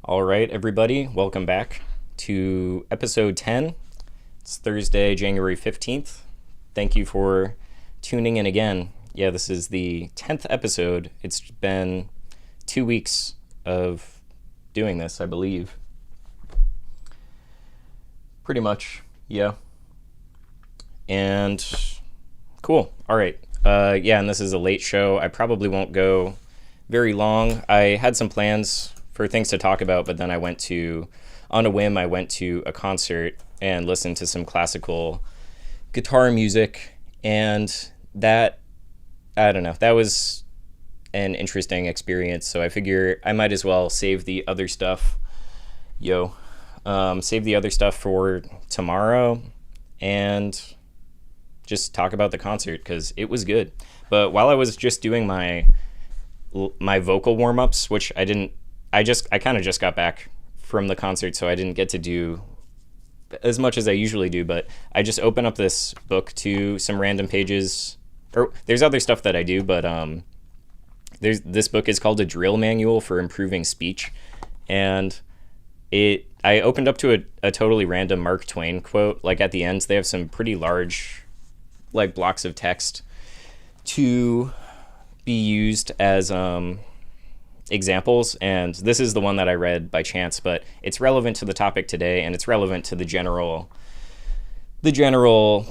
All right, everybody, welcome back to episode 10. It's Thursday, January 15th. Thank you for tuning in again. Yeah, this is the 10th episode. It's been 2 weeks of doing this, I believe. Pretty much, yeah. And cool. All right. Yeah, and this is a late show. I probably won't go very long. I had some plans for things to talk about, but then on a whim, I went to a concert and listened to some classical guitar music, and that, I don't know, that was an interesting experience, so I figure I might as well save the other stuff, save the other stuff for tomorrow, and just talk about the concert, because it was good. But while I was just doing my vocal warm-ups, which I kind of just got back from the concert, so I didn't get to do as much as I usually do, but I just open up this book to some random pages, or there's other stuff that I do, but this book is called A Drill Manual for Improving Speech, and I opened up to a totally random Mark Twain quote. Like at the end, they have some pretty large like blocks of text to be used as examples, and this is the one that I read by chance, but it's relevant to the topic today, and it's relevant to the general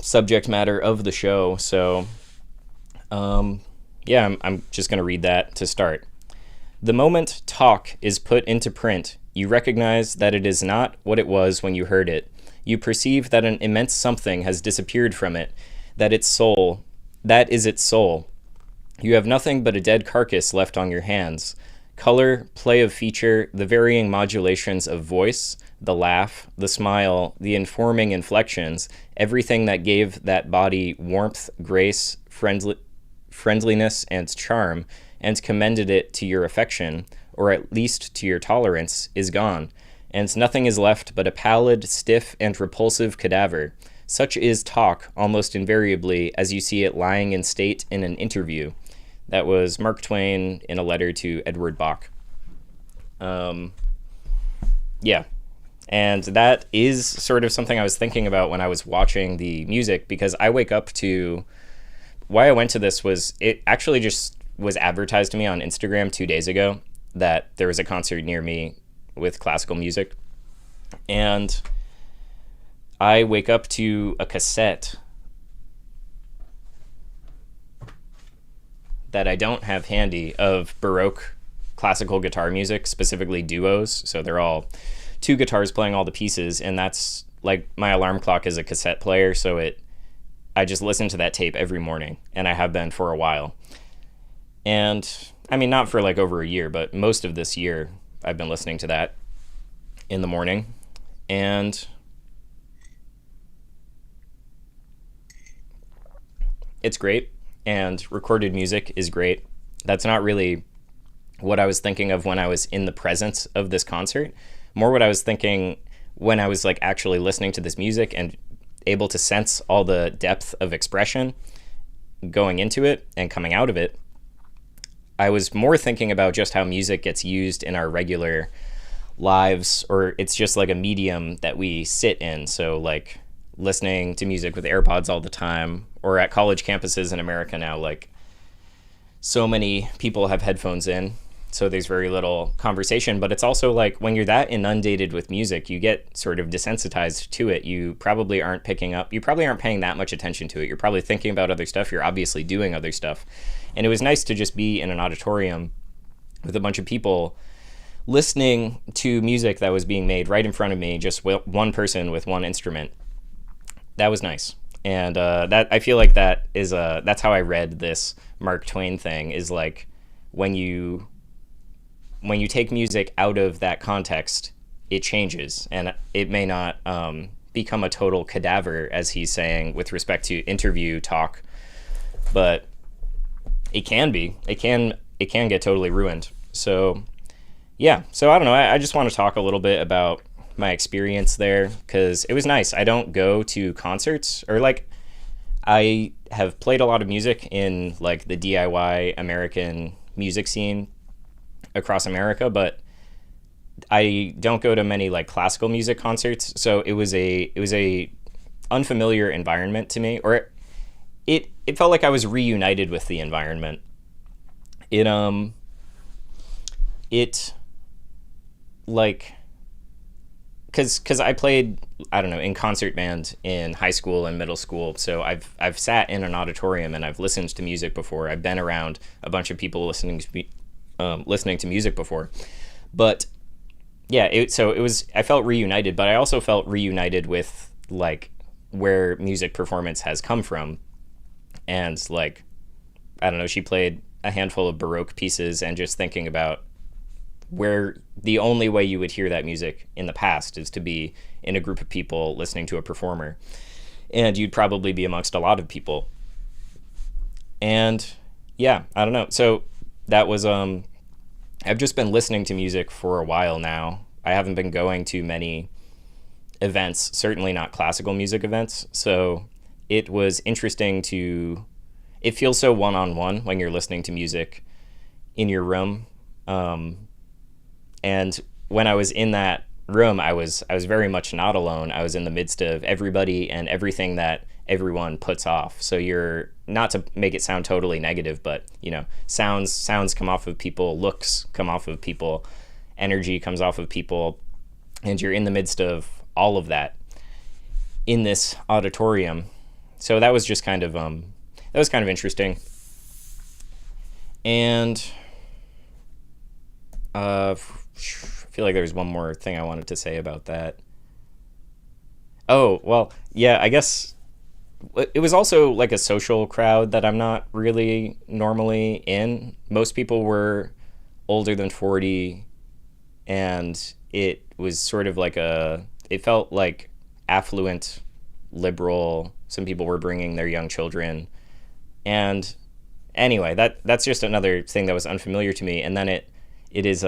subject matter of the show. So yeah, I'm just going to read that to start. The moment talk is put into print, you recognize that it is not what it was when you heard it. You perceive that an immense something has disappeared from it, that is its soul. You have nothing but a dead carcass left on your hands. Color, play of feature, the varying modulations of voice, the laugh, the smile, the informing inflections, everything that gave that body warmth, grace, friendliness, and charm, and commended it to your affection, or at least to your tolerance, is gone, and nothing is left but a pallid, stiff, and repulsive cadaver. Such is talk, almost invariably, as you see it lying in state in an interview. That was Mark Twain in a letter to Edward Bach. Yeah. And that is sort of something I was thinking about when I was watching the music, because I wake up to... Why I went to this was, it actually just was advertised to me on Instagram 2 days ago that there was a concert near me with classical music. And I wake up to a cassette that I don't have handy of Baroque classical guitar music, specifically duos. So they're all two guitars playing all the pieces, and that's like my alarm clock is a cassette player, so I just listen to that tape every morning, and I have been for a while. And I mean, not for like over a year, but most of this year I've been listening to that in the morning, and it's great. And recorded music is great. That's not really what I was thinking of when I was in the presence of this concert. More what I was thinking when I was like actually listening to this music and able to sense all the depth of expression going into it and coming out of it. I was more thinking about just how music gets used in our regular lives, or it's just like a medium that we sit in. So like listening to music with AirPods all the time, or at college campuses in America now, like so many people have headphones in, so there's very little conversation. But it's also like when you're that inundated with music, you get sort of desensitized to it. You probably aren't paying that much attention to it. You're probably thinking about other stuff. You're obviously doing other stuff. And it was nice to just be in an auditorium with a bunch of people listening to music that was being made right in front of me, just one person with one instrument. That was nice. And that I feel like that is that's how I read this Mark Twain thing, is like when you take music out of that context, it changes, and it may not become a total cadaver, as he's saying, with respect to interview talk, but it can be. It can get totally ruined. So yeah. So I don't know. I just want to talk a little bit about my experience there, because it was nice. I don't go to concerts, or like I have played a lot of music in like the DIY American music scene across America, but I don't go to many like classical music concerts, so it was a unfamiliar environment to me, or it felt like I was reunited with the environment. It it like because I played, I don't know, in concert band in high school and middle school, so I've sat in an auditorium and I've listened to music before. I've been around a bunch of people listening to music before, but yeah, so it was, I felt reunited, but I also felt reunited with like where music performance has come from, and like, I don't know, she played a handful of Baroque pieces, and just thinking about where the only way you would hear that music in the past is to be in a group of people listening to a performer, and you'd probably be amongst a lot of people. And yeah, I don't know. So that was I've just been listening to music for a while now. I haven't been going to many events, certainly not classical music events. So it was interesting to, it feels so one-on-one when you're listening to music in your room. And when I was in that room, I was very much not alone. I was in the midst of everybody and everything that everyone puts off. So you're, not to make it sound totally negative, but you know, sounds come off of people, looks come off of people, energy comes off of people, and you're in the midst of all of that in this auditorium. So that was just kind of interesting. And I feel like there's one more thing I wanted to say about that. Oh, well, yeah, I guess it was also like a social crowd that I'm not really normally in. Most people were older than 40, and it was sort of like it felt like affluent, liberal. Some people were bringing their young children. And anyway, that's just another thing that was unfamiliar to me. And then it is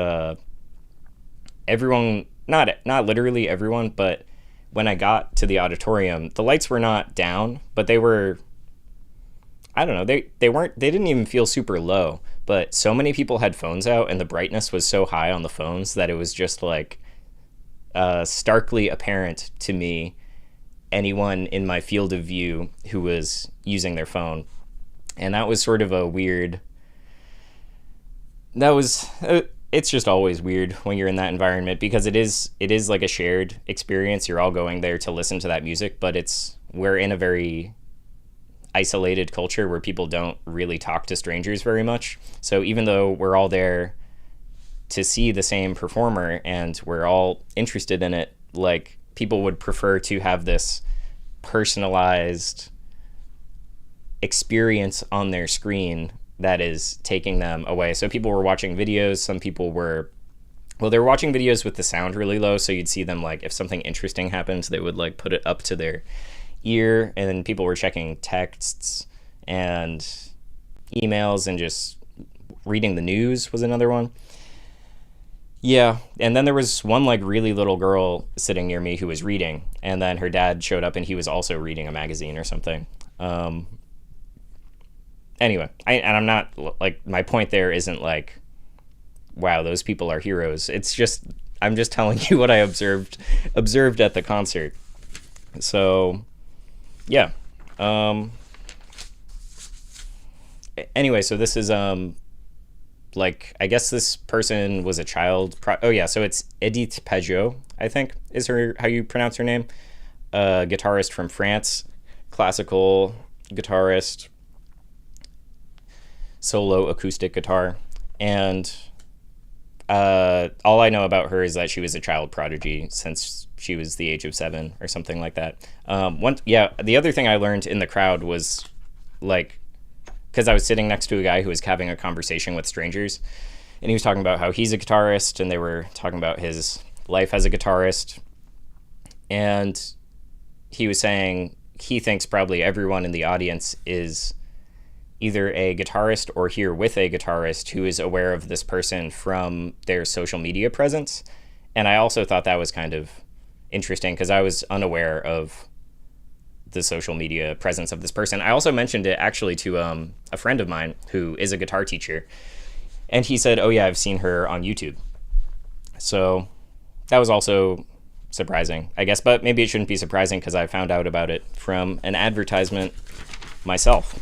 everyone, not literally everyone, but when I got to the auditorium, the lights were not down, but they were, I don't know, they didn't even feel super low, but so many people had phones out and the brightness was so high on the phones that it was just like starkly apparent to me, anyone in my field of view who was using their phone. And that was sort of a weird, it's just always weird when you're in that environment, because it is like a shared experience. You're all going there to listen to that music, but we're in a very isolated culture where people don't really talk to strangers very much. So even though we're all there to see the same performer and we're all interested in it, like, people would prefer to have this personalized experience on their screen that is taking them away. So people were watching videos. Some people were, well, they were watching videos with the sound really low, so you'd see them, like, if something interesting happened, they would like put it up to their ear. And then people were checking texts and emails, and just reading the news was another one. Yeah, and then there was one like really little girl sitting near me who was reading, and then her dad showed up and he was also reading a magazine or something. Anyway, I'm not, like, my point there isn't like, wow, those people are heroes. It's just, I'm just telling you what I observed at the concert. So, yeah. Anyway, so this is like, I guess this person was a child. Oh yeah, so it's Edith Pageaud, I think, is how you pronounce her name. Guitarist from France, classical guitarist, solo acoustic guitar. And all I know about her is that she was a child prodigy since she was the age of 7 or something like that. The other thing I learned in the crowd was, like, because I was sitting next to a guy who was having a conversation with strangers, and he was talking about how he's a guitarist, and they were talking about his life as a guitarist. And he was saying he thinks probably everyone in the audience is either a guitarist or here with a guitarist who is aware of this person from their social media presence. And I also thought that was kind of interesting, because I was unaware of the social media presence of this person. I also mentioned it actually to a friend of mine who is a guitar teacher, and he said, oh yeah, I've seen her on YouTube. So that was also surprising, I guess, but maybe it shouldn't be surprising because I found out about it from an advertisement myself.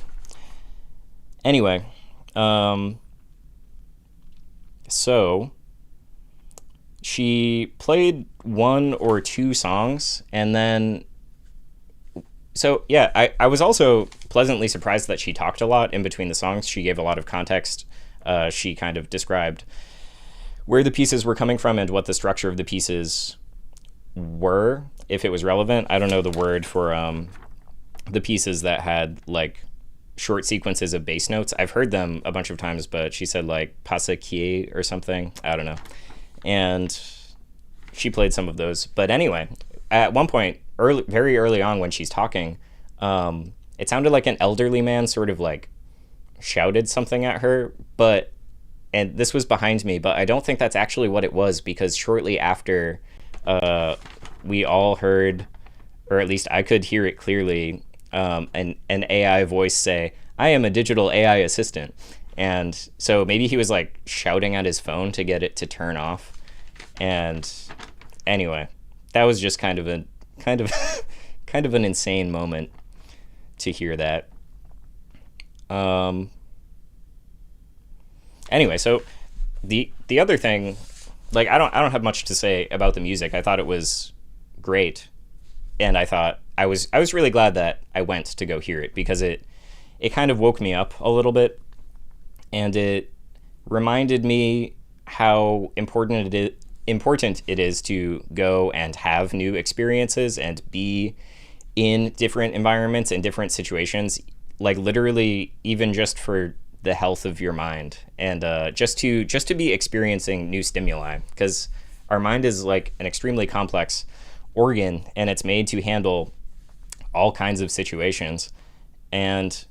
Anyway, so she played one or two songs, and then so yeah, I was also pleasantly surprised that she talked a lot in between the songs. She gave a lot of context. She kind of described where the pieces were coming from and what the structure of the pieces were, if it was relevant. I don't know the word for the pieces that had like short sequences of bass notes. I've heard them a bunch of times, but she said like passaquier or something. I don't know. And she played some of those. But anyway, at one point, very early on when she's talking, it sounded like an elderly man sort of like shouted something at her, and this was behind me, but I don't think that's actually what it was, because shortly after, we all heard, or at least I could hear it clearly, an AI voice say, "I am a digital AI assistant." And so maybe he was like shouting at his phone to get it to turn off. And anyway, that was just kind of kind of an insane moment to hear that. Anyway, so the other thing, like I don't have much to say about the music. I thought it was great, and I thought I was really glad that I went to go hear it, because it kind of woke me up a little bit, and it reminded me how important it is to go and have new experiences and be in different environments and different situations, like literally even just for the health of your mind, and just to be experiencing new stimuli, because our mind is like an extremely complex organ, and it's made to handle all kinds of situations, and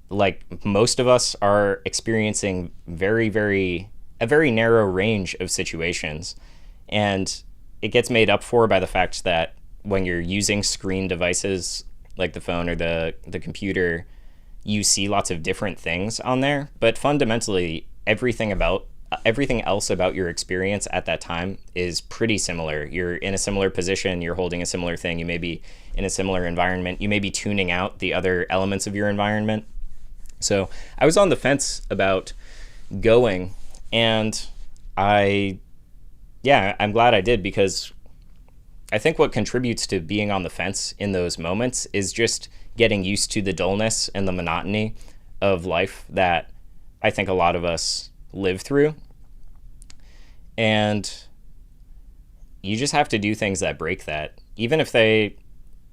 like most of us are experiencing a very narrow range of situations, and it gets made up for by the fact that when you're using screen devices like the phone or the computer, you see lots of different things on there, but fundamentally everything else about your experience at that time is pretty similar. You're in a similar position, you're holding a similar thing, you may be in a similar environment, you may be tuning out the other elements of your environment. So I was on the fence about going, and I'm glad I did, because I think what contributes to being on the fence in those moments is just getting used to the dullness and the monotony of life that I think a lot of us live through. And you just have to do things that break that, even if they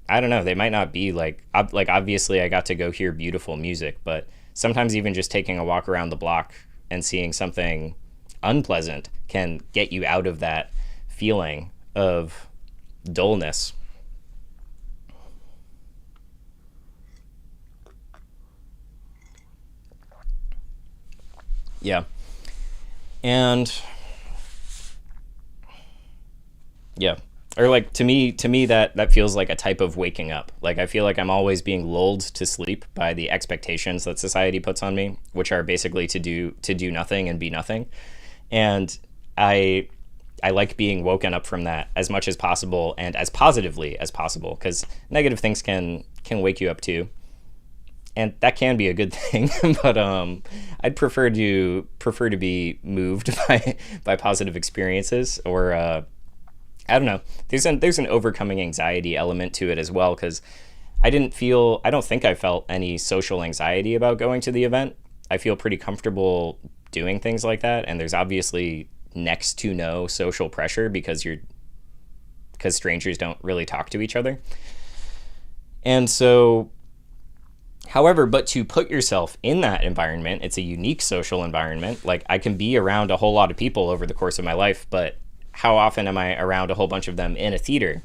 might not be like obviously I got to go hear beautiful music, but sometimes even just taking a walk around the block and seeing something unpleasant can get you out of that feeling of dullness. Yeah. And yeah. Or like to me that feels like a type of waking up. Like I feel like I'm always being lulled to sleep by the expectations that society puts on me, which are basically to do nothing and be nothing. And I like being woken up from that as much as possible and as positively as possible, because negative things can wake you up too. And that can be a good thing, but I'd prefer to be moved by positive experiences, or I don't know. There's an overcoming anxiety element to it as well, because I don't think I felt any social anxiety about going to the event. I feel pretty comfortable doing things like that, and there's obviously next to no social pressure because strangers don't really talk to each other. And so, however, but to put yourself in that environment, it's a unique social environment. Like I can be around a whole lot of people over the course of my life, but how often am I around a whole bunch of them in a theater?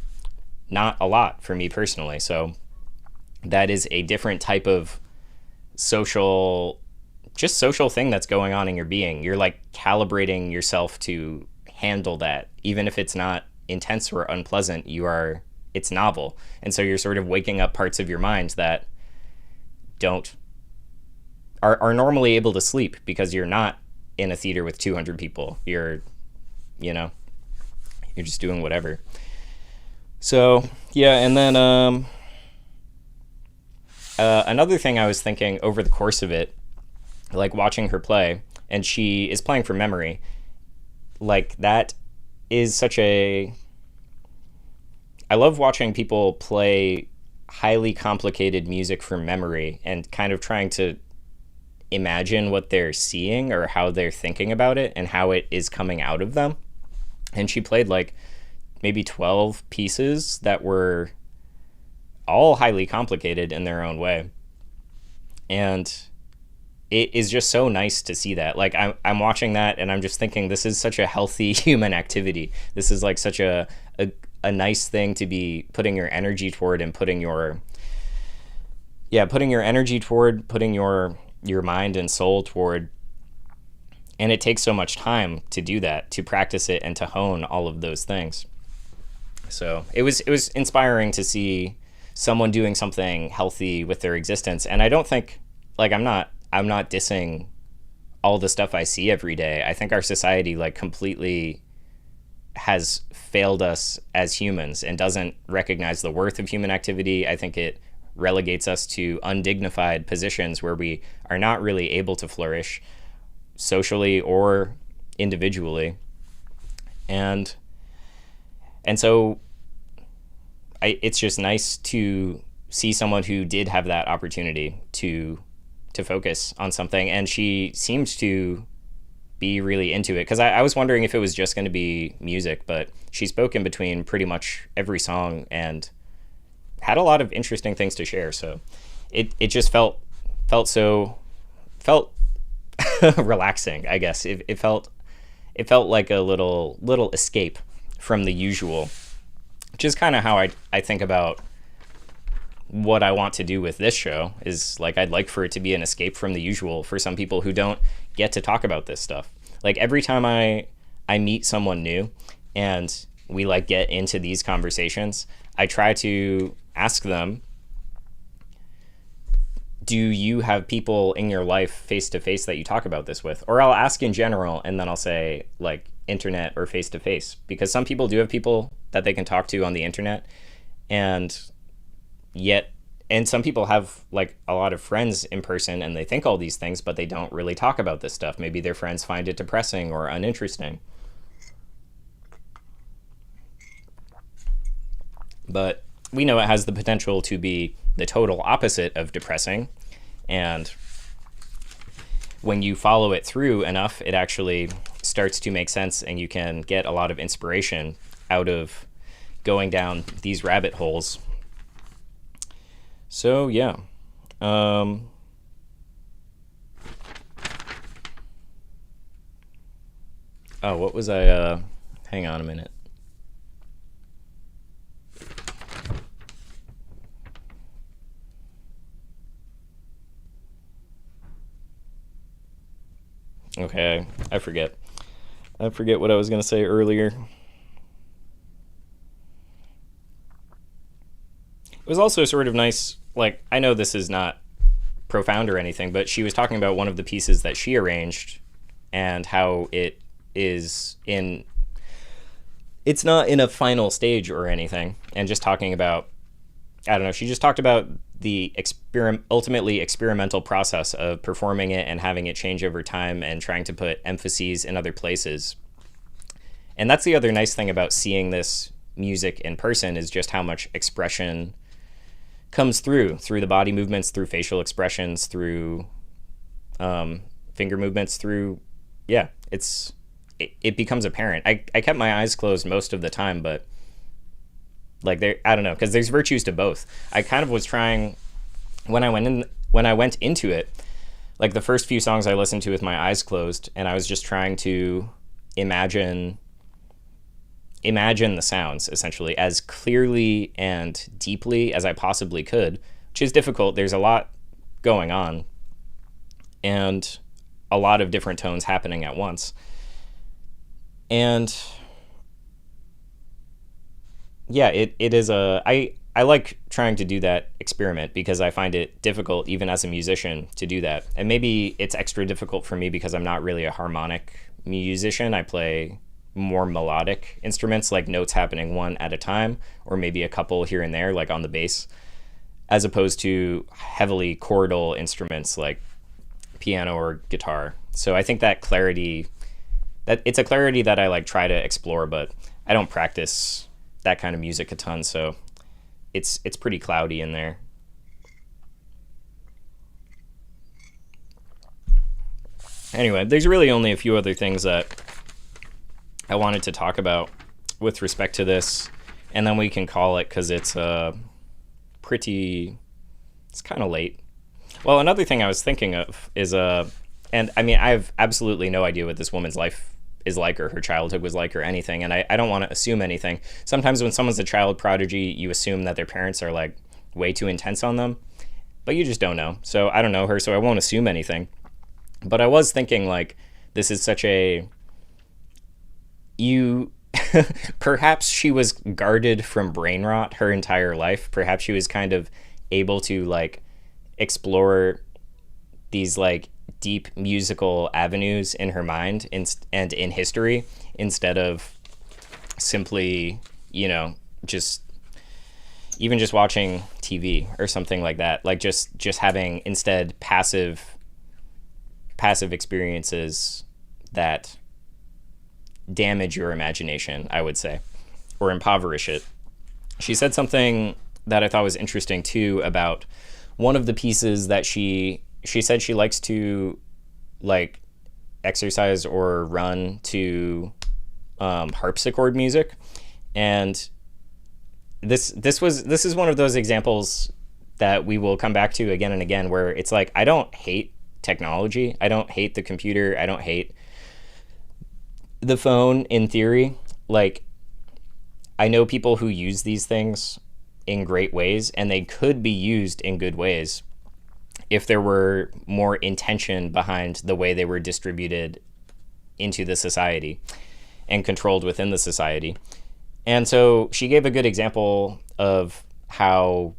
Not a lot for me personally. So that is a different type of social thing that's going on in your being. You're like calibrating yourself to handle that. Even if it's not intense or unpleasant, it's novel. And so you're sort of waking up parts of your mind that are normally able to sleep, because you're not in a theater with 200 people. You're, You're just doing whatever. So yeah, and then another thing I was thinking over the course of it, like watching her play, and she is playing from memory. Like that is such a. I love watching people play highly complicated music from memory and kind of trying to imagine what they're seeing or how they're thinking about it and how it is coming out of them. And she played like maybe 12 pieces that were all highly complicated in their own way. And it is just so nice to see that. Like I'm watching that and I'm just thinking this is such a healthy human activity. This is like such a nice thing to be putting your energy toward and putting your energy toward, putting your mind and soul toward. And it takes so much time to do that, to practice it and to hone all of those things. So it was inspiring to see someone doing something healthy with their existence. And I don't think, like, I'm not dissing all the stuff I see every day. I think our society like completely has failed us as humans and doesn't recognize the worth of human activity. I think it relegates us to undignified positions where we are not really able to flourish socially or individually. And so it's just nice to see someone who did have that opportunity to focus on something. And she seems to be really into it, because I was wondering if it was just going to be music, but she spoke in between pretty much every song and had a lot of interesting things to share. So it just felt relaxing, I guess. It felt like a little escape from the usual, which is kind of how I think about what I want to do with this show. Is like I'd like for it to be an escape from the usual for some people who don't get to talk about this stuff. Like every time I meet someone new and we like get into these conversations, I try to ask them, do you have people in your life face to face that you talk about this with? Or I'll ask in general, and then I'll say like internet or face to face, because some people do have people that they can talk to on the internet, and some people have like a lot of friends in person and they think all these things, but they don't really talk about this stuff. Maybe their friends find it depressing or uninteresting. But we know it has the potential to be the total opposite of depressing. And when you follow it through enough, it actually starts to make sense, and you can get a lot of inspiration out of going down these rabbit holes. So yeah. Oh, what was I? Hang on a minute. Okay, I forget what I was going to say earlier. It was also sort of nice, like, I know this is not profound or anything, but she was talking about one of the pieces that she arranged and how it is it's not in a final stage or anything, and just talking about, I don't know, she just talked about the ultimately experimental process of performing it and having it change over time and trying to put emphases in other places. And that's the other nice thing about seeing this music in person, is just how much expression comes through the body movements, through facial expressions, through finger movements, through, yeah, it becomes apparent. I kept my eyes closed most of the time, but like I don't know, because there's virtues to both. I kind of was trying, when I went into it, like the first few songs I listened to with my eyes closed, and I was just trying to imagine the sounds essentially as clearly and deeply as I possibly could, which is difficult. There's a lot going on and a lot of different tones happening at once. And yeah, it is I like trying to do that experiment, because I find it difficult even as a musician to do that. And maybe it's extra difficult for me because I'm not really a harmonic musician. I play more melodic instruments, like notes happening one at a time, or maybe a couple here and there, like on the bass, as opposed to heavily chordal instruments like piano or guitar. So I think that clarity, that it's a clarity that I like try to explore, but I don't practice that kind of music a ton, so it's pretty cloudy in there. Anyway, there's really only a few other things that I wanted to talk about with respect to this, and then we can call it, because it's it's kind of late. Well, another thing I was thinking of is, and I mean, I have absolutely no idea what this woman's life is like, or her childhood was like, or anything, and I don't want to assume anything. Sometimes when someone's a child prodigy, you assume that their parents are like way too intense on them, but you just don't know. So I don't know her, so I won't assume anything. But I was thinking, like, this is such a... Perhaps she was guarded from brain rot her entire life. Perhaps she was kind of able to, like, explore these, like, deep musical avenues in her mind and in history, instead of simply, just watching TV or something like that. Like, just having, instead, passive experiences that damage your imagination, I would say, or impoverish it. She said something that I thought was interesting too about one of the pieces that she said she likes to, like, exercise or run to harpsichord music, and this is one of those examples that we will come back to again and again, where it's like, I don't hate technology. I don't hate the computer. I don't hate the phone in theory. Like, I know people who use these things in great ways, and they could be used in good ways if there were more intention behind the way they were distributed into the society and controlled within the society. And so she gave a good example of how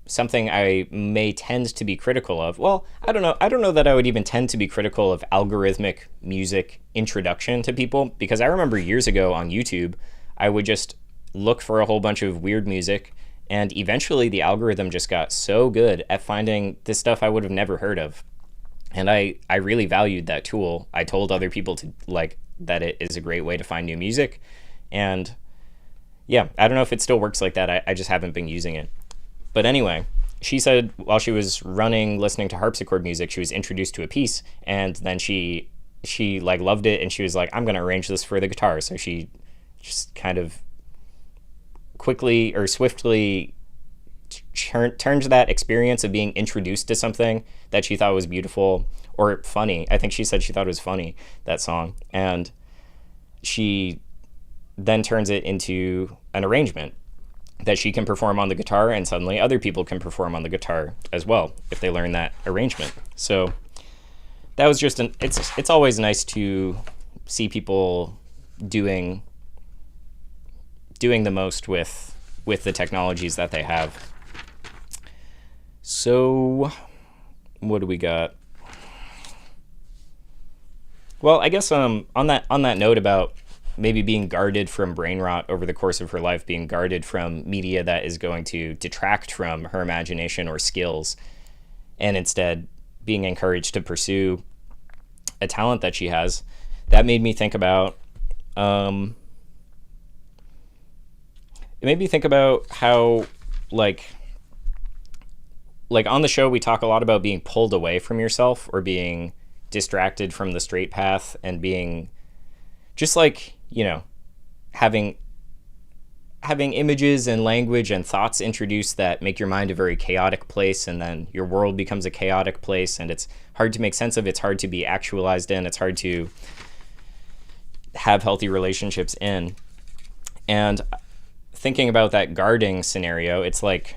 something I may tend to be critical of. Well, I don't know that I would even tend to be critical of algorithmic music introduction to people, because I remember years ago on YouTube, I would just look for a whole bunch of weird music, and eventually the algorithm just got so good at finding this stuff I would have never heard of. And I really valued that tool. I told other people to, like, that it is a great way to find new music. And yeah, I don't know if it still works like that. I just haven't been using it. But anyway, she said while she was running, listening to harpsichord music, she was introduced to a piece, and then she like loved it, and she was like, I'm going to arrange this for the guitar. So she just kind of quickly or swiftly turned that experience of being introduced to something that she thought was beautiful or funny. I think she said she thought it was funny, that song. And she then turns it into an arrangement that she can perform on the guitar, and suddenly other people can perform on the guitar as well if they learn that arrangement. So that was just it's always nice to see people doing the most with the technologies that they have. So what do we got? Well, I guess on that note about maybe being guarded from brain rot over the course of her life, being guarded from media that is going to detract from her imagination or skills, and instead being encouraged to pursue a talent that she has, that made me think about it made me think about how like on the show we talk a lot about being pulled away from yourself, or being distracted from the straight path, and being just like, having images and language and thoughts introduced that make your mind a very chaotic place, and then your world becomes a chaotic place, and it's hard to make sense of, it's hard to be actualized in, it's hard to have healthy relationships in. And thinking about that guarding scenario, it's like,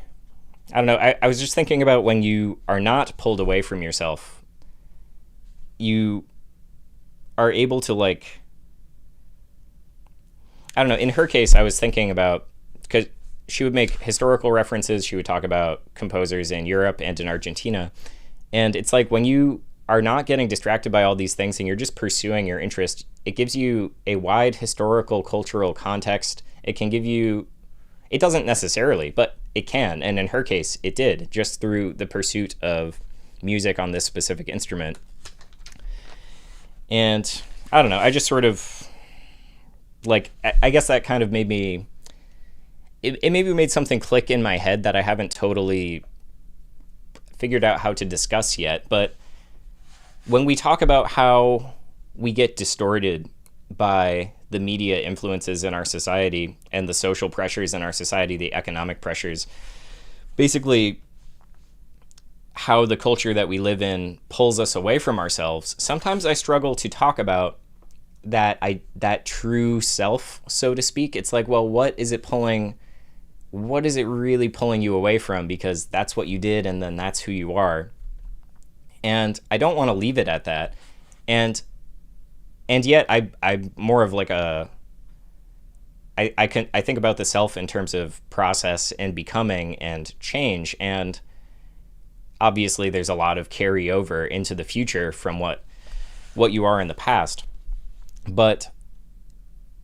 I don't know, I was just thinking about when you are not pulled away from yourself, you are able to, like, I don't know, in her case, I was thinking about, because she would make historical references, she would talk about composers in Europe and in Argentina, and it's like when you are not getting distracted by all these things and you're just pursuing your interest, it gives you a wide historical, cultural context. It can give you, it doesn't necessarily, but it can. And in her case, it did, just through the pursuit of music on this specific instrument. And I don't know, I just sort of, like, I guess that kind of made me, it maybe made something click in my head that I haven't totally figured out how to discuss yet. But when we talk about how we get distorted by the media influences in our society and the social pressures in our society, the economic pressures, basically how the culture that we live in pulls us away from ourselves, sometimes I struggle to talk about that true self, so to speak. It's like, well, what is it really pulling you away from? Because that's what you did, and then that's who you are. And I don't want to leave it at that. And yet I'm more of like I think about the self in terms of process and becoming and change. And obviously there's a lot of carryover into the future from what you are in the past. But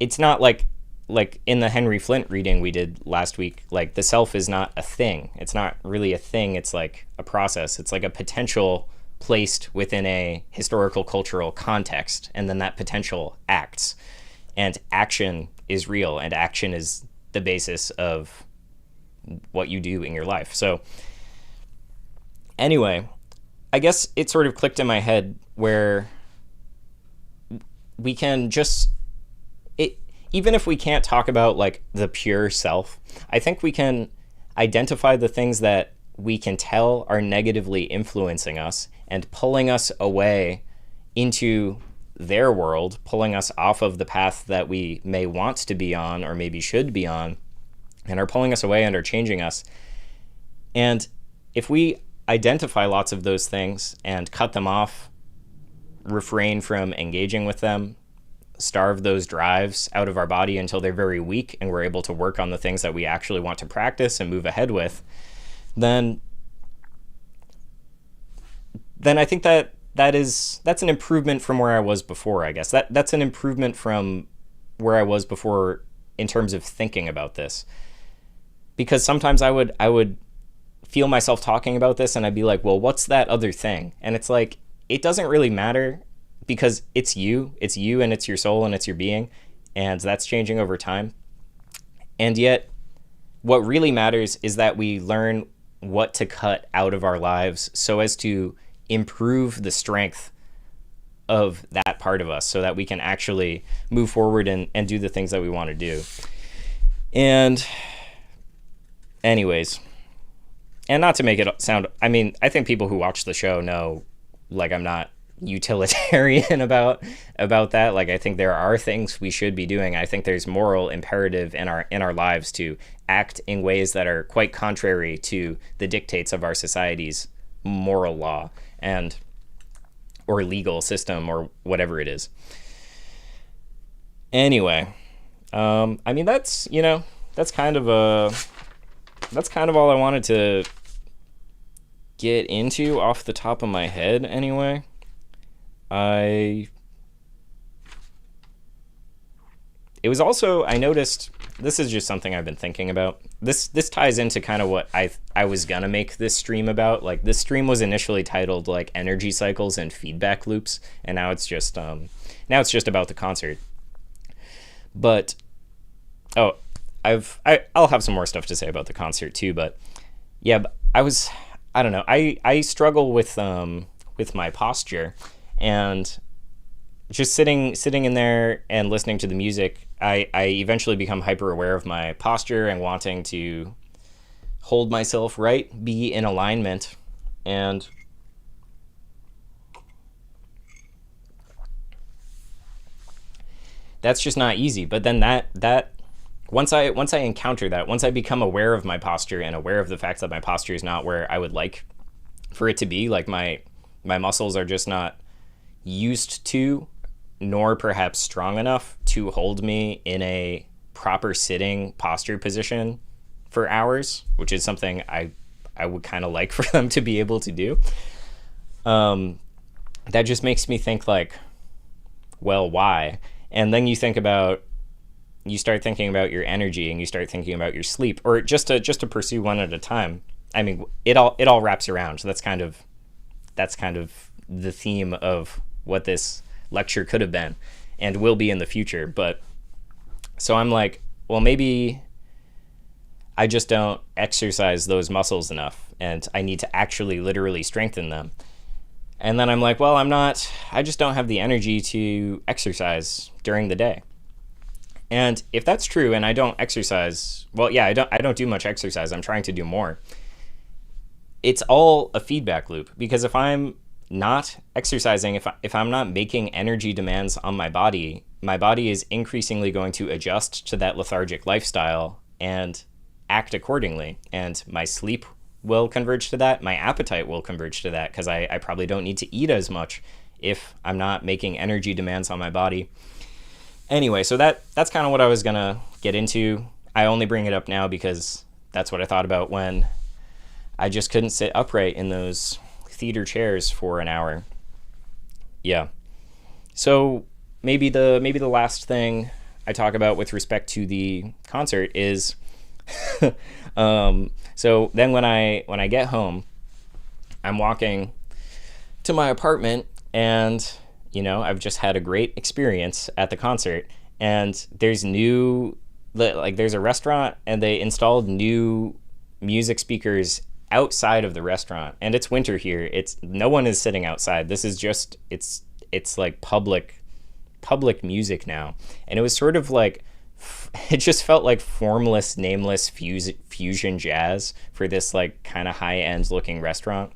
it's not like in the Henry Flint reading we did last week, like the self is not a thing. It's not really a thing. It's like a process. It's like a potential placed within a historical cultural context, and then that potential acts, and action is real, and action is the basis of what you do in your life. So anyway, I guess it sort of clicked in my head where we can just, even if we can't talk about like the pure self, I think we can identify the things that we can tell are negatively influencing us and pulling us away into their world, pulling us off of the path that we may want to be on or maybe should be on, and are pulling us away and are changing us. And if we identify lots of those things and cut them off, refrain from engaging with them, starve those drives out of our body until they're very weak and we're able to work on the things that we actually want to practice and move ahead with, then I think that's an improvement from where I was before, I guess. That's an improvement from where I was before in terms of thinking about this. Because sometimes I would feel myself talking about this and I'd be like, well, what's that other thing? And it's like, it doesn't really matter, because it's you and it's your soul and it's your being, and that's changing over time. And yet what really matters is that we learn what to cut out of our lives so as to improve the strength of that part of us, so that we can actually move forward and do the things that we want to do. And anyways, and not to make it sound, I mean, I think people who watch the show know, like, I'm not utilitarian about that. Like, I think there are things we should be doing. I think there's moral imperative in our lives to act in ways that are quite contrary to the dictates of our society's moral law and or legal system or whatever it is. Anyway, I mean, that's kind of all I wanted to get into off the top of my head anyway. It was also, I noticed, this is just something I've been thinking about. This ties into kind of what I was gonna make this stream about. Like, this stream was initially titled like energy cycles and feedback loops, and now it's just about the concert. But I'll have some more stuff to say about the concert too. But yeah, but I don't know. I struggle with my posture, and just sitting in there and listening to the music, I eventually become hyper aware of my posture and wanting to hold myself right, be in alignment, and that's just not easy. But then that once I encounter that, once I become aware of my posture and aware of the fact that my posture is not where I would like for it to be, like my muscles are just not used to, nor perhaps strong enough to hold me in a proper sitting posture position for hours, which is something I would kind of like for them to be able to do. that just makes me think like, well, why? And then you start thinking about your energy, and you start thinking about your sleep, or just to pursue one at a time. I mean, it all wraps around. So that's kind of the theme of what this lecture could have been and will be in the future. But so I'm like, well, maybe I just don't exercise those muscles enough, and I need to actually literally strengthen them. And then I'm like, well, I just don't have the energy to exercise during the day. And if that's true, and I don't exercise, well, yeah, I don't do much exercise. I'm trying to do more. It's all a feedback loop, because if I'm not exercising, if I'm not making energy demands on my body is increasingly going to adjust to that lethargic lifestyle and act accordingly. And my sleep will converge to that. My appetite will converge to that, because I probably don't need to eat as much if I'm not making energy demands on my body. Anyway, so that's kind of what I was going to get into. I only bring it up now because that's what I thought about when I just couldn't sit upright in those theater chairs for an hour. Yeah. So maybe the last thing I talk about with respect to the concert is so then when I get home, I'm walking to my apartment, and I've just had a great experience at the concert, and there's a restaurant, and they installed new music speakers outside of the restaurant, and it's winter here. No one is sitting outside. This is just it's like public music now, and it was sort of like, it just felt like formless, nameless fusion jazz for this like kind of high-end looking restaurant.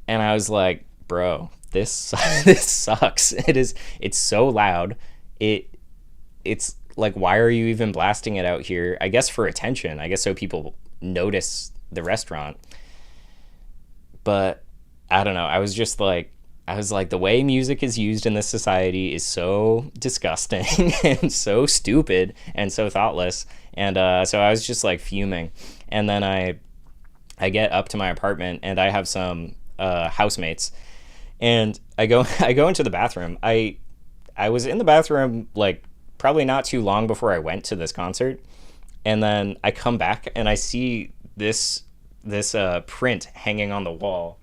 And I was like, bro, this sucks. It's so loud. It's like, why are you even blasting it out here? I guess for attention. I guess so people notice the restaurant. But I don't know. I was like, the way music is used in this society is so disgusting and so stupid and so thoughtless. And so I was just like fuming. And then I get up to my apartment, and I have some housemates, and I go into the bathroom. I was in the bathroom like probably not too long before I went to this concert, and then I come back and I see this print hanging on the wall.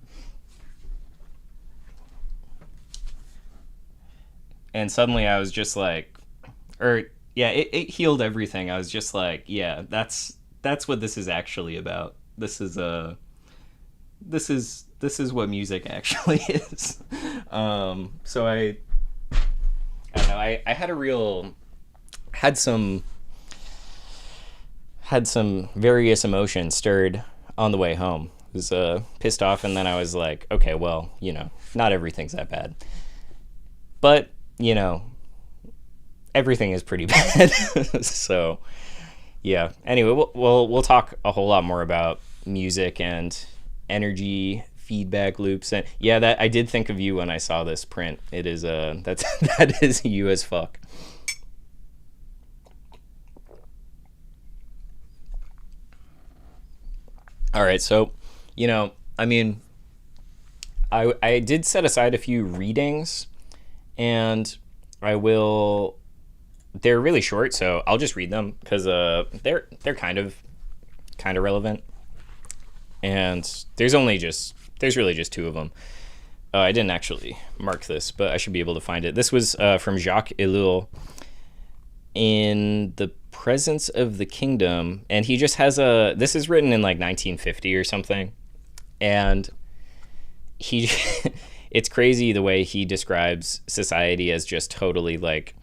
And suddenly I was just like, it healed everything. I was just like, yeah, that's what this is actually about. This is what music actually is. So I don't know. I had some various emotions stirred on the way home. I was pissed off, and then I was like, okay, well, not everything's that bad. But everything is pretty bad. So, yeah. Anyway, we'll talk a whole lot more about music and energy feedback loops. And yeah, that I did think of you when I saw this print. It is that is you as fuck. All right, so I mean, I did set aside a few readings, and they're really short, so I'll just read them because they're kind of relevant, and there's really just two of them. I didn't actually mark this, but I should be able to find it. This was from Jacques Ellul, In the Presence of the Kingdom, and he just has this is written in like 1950 or something, and he it's crazy the way he describes society as just totally like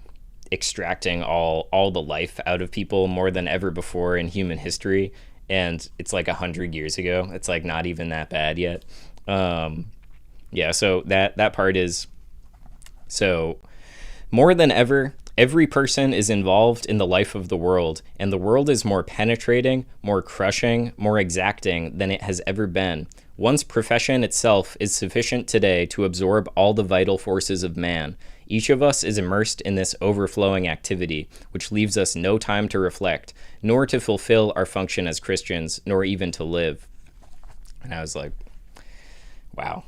extracting all the life out of people more than ever before in human history. And it's like 100 years ago. It's like not even that bad yet. Yeah, so that part is, so more than ever, every person is involved in the life of the world, and the world is more penetrating, more crushing, more exacting than it has ever been. One's profession itself is sufficient today to absorb all the vital forces of man. Each of us is immersed in this overflowing activity, which leaves us no time to reflect, nor to fulfill our function as Christians, nor even to live. And I was like, wow,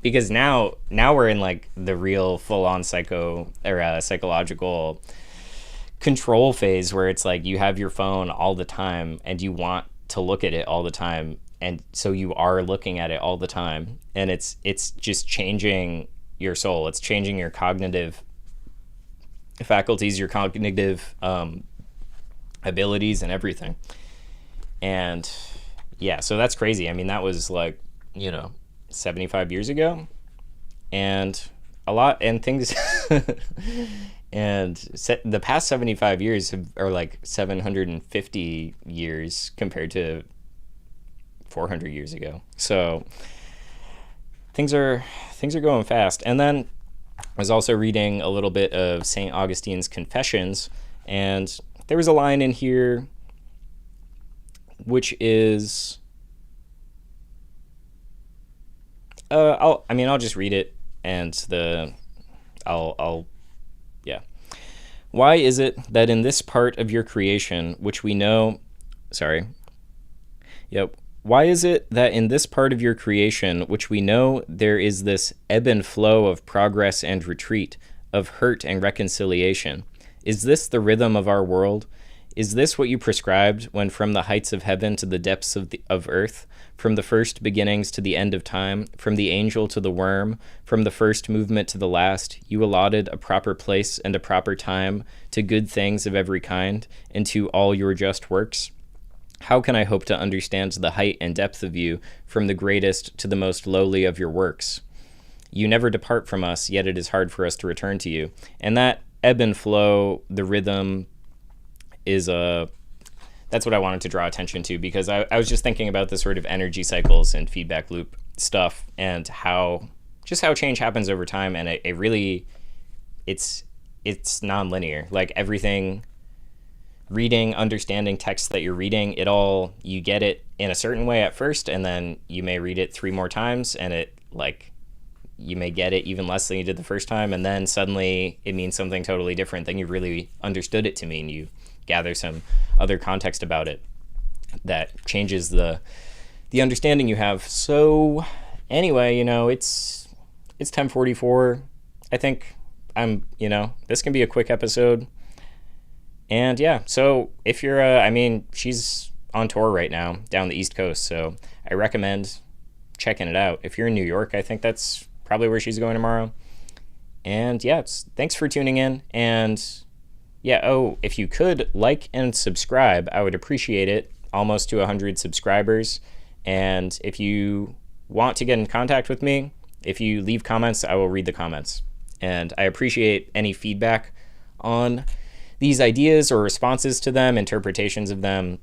Because now we're in like the real full-on psychological control phase where it's like you have your phone all the time and you want to look at it all the time, and so you are looking at it all the time, and it's just changing your soul. It's changing your cognitive faculties, your cognitive abilities and everything. And yeah, so that's crazy. I mean, that was like, 75 years ago, and a lot, and things and the past 75 years are like 750 years compared to 400 years ago. So things are going fast. And then I was also reading a little bit of St. Augustine's Confessions, and there was a line in here which is I'll just read it, and yeah. Why is it that in this part of your creation, which we know, why is it that in this part of your creation, which we know, there is this ebb and flow of progress and retreat, of hurt and reconciliation? Is this the rhythm of our world? Is this what you prescribed when from the heights of heaven to the depths of earth, from the first beginnings to the end of time, from the angel to the worm, from the first movement to the last, you allotted a proper place and a proper time to good things of every kind, and to all your just works? How can I hope to understand the height and depth of you, from the greatest to the most lowly of your works? You never depart from us, yet it is hard for us to return to you. And that ebb and flow, the rhythm, is that's what I wanted to draw attention to, because I was just thinking about the sort of energy cycles and feedback loop stuff, and how change happens over time, and it really, it's non-linear. Like everything, reading, understanding text that you're reading, you get it in a certain way at first, and then you may read it 3 more times, and you may get it even less than you did the first time, and then suddenly it means something totally different than you really understood it to mean. You gather some other context about it that changes the understanding you have. So anyway, it's 10:44. I think this can be a quick episode. And yeah, so if you're she's on tour right now down the East Coast, so I recommend checking it out. If you're in New York, I think that's probably where she's going tomorrow. And yeah, thanks for tuning in. And yeah, if you could like and subscribe, I would appreciate it. Almost to 100 subscribers. And if you want to get in contact with me, if you leave comments, I will read the comments. And I appreciate any feedback on these ideas or responses to them, interpretations of them.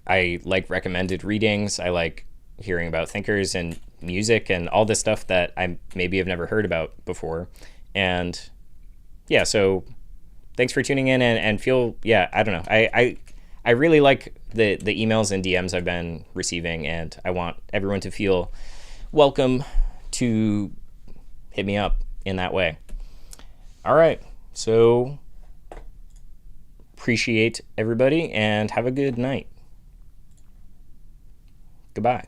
I like recommended readings. I like hearing about thinkers and music and all this stuff that I maybe have never heard about before. And yeah, so thanks for tuning in, and feel, I don't know. I really like the emails and DMs I've been receiving, and I want everyone to feel welcome to hit me up in that way. All right. So appreciate everybody, and have a good night. Goodbye.